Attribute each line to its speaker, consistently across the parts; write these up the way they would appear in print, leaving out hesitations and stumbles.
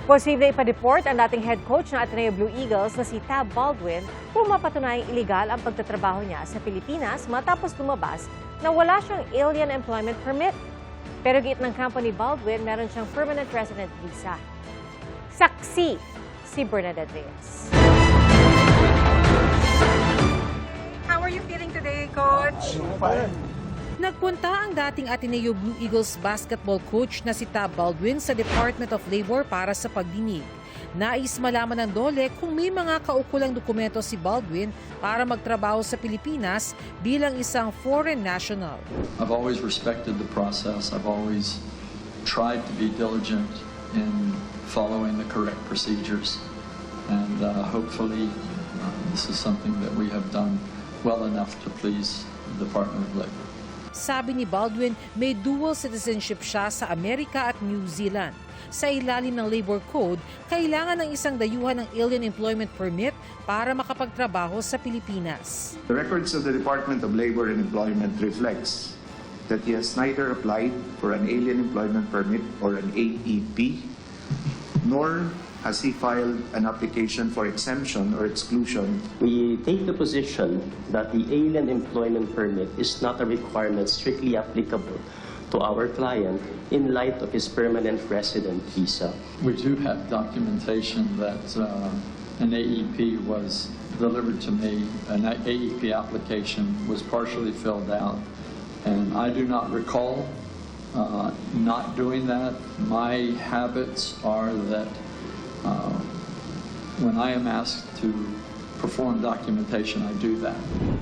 Speaker 1: Posible ipa-deport ang dating head coach ng Ateneo Blue Eagles na si Tab Baldwin kung mapatunayang iligal ang pagtatrabaho niya sa Pilipinas matapos lumabas na wala siyang alien employment permit. Pero giit ng kampo ni Baldwin, meron siyang permanent resident visa. Saksi si Bernadette Reyes.
Speaker 2: How are you feeling today, Coach?
Speaker 3: Nagpunta ang dating Ateneo Blue Eagles basketball coach na si Tab Baldwin sa Department of Labor para sa pagdinig. Nais malaman ng DOLE kung may mga kaukulang dokumento si Baldwin para magtrabaho sa Pilipinas bilang isang foreign national.
Speaker 4: I've always respected the process. I've always tried to be diligent in following the correct procedures. And hopefully this is something that we have done well enough to please the Department of Labor.
Speaker 3: Sabi ni Baldwin, may dual citizenship siya sa Amerika at New Zealand. Sa ilalim ng Labor Code, kailangan ng isang dayuhan ng alien employment permit para makapagtrabaho sa Pilipinas.
Speaker 5: The records of the Department of Labor and Employment reflects that he has neither applied for an alien employment permit or an AEP, nor has he filed an application for exemption or exclusion.
Speaker 6: We take the position that the alien employment permit is not a requirement strictly applicable to our client in light of his permanent resident visa.
Speaker 4: We do have documentation that an AEP was delivered to me. An AEP application was partially filled out, and I do not recall not doing that. My habits are that when I am asked to perform documentation, I do that.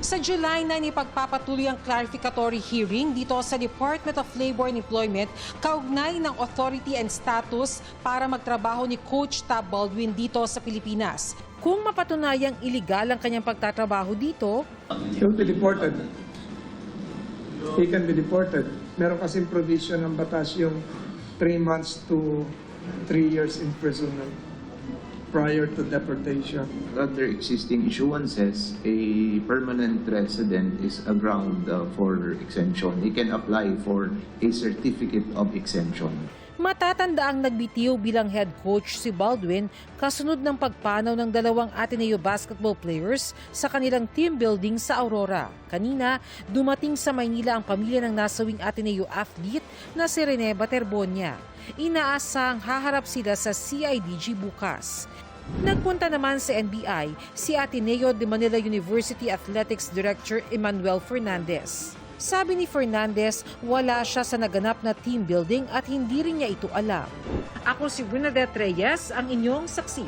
Speaker 3: Sa July 9, ipagpapatuloy ang clarificatory hearing dito sa Department of Labor and Employment kaugnay ng authority and status para magtrabaho ni Coach Tab Baldwin dito sa Pilipinas. Kung mapatunayang iligal ang kanyang pagtatrabaho dito,
Speaker 7: he will be deported. He can be deported. Meron kasing provision ng batas yung 3 months to 3 years imprisonment prior to deportation.
Speaker 5: Under existing issuances, a permanent resident is a ground for exemption. He can apply for a certificate of exemption.
Speaker 3: matatandaang nagbitiw bilang head coach si Baldwin kasunod ng pagpanaw ng dalawang Ateneo basketball players sa kanilang team building sa Aurora. Kanina, dumating sa Maynila ang pamilya ng nasawing Ateneo athlete na si Rene Baterbonia. Inaasang haharap sila sa CIDG bukas. Nagpunta naman sa NBI si Ateneo de Manila University Athletics Director Emmanuel Fernandez. Sabi ni Fernandez, wala siya sa naganap na team building at hindi rin niya ito alam. Ako si Bernadette Reyes, ang inyong saksi.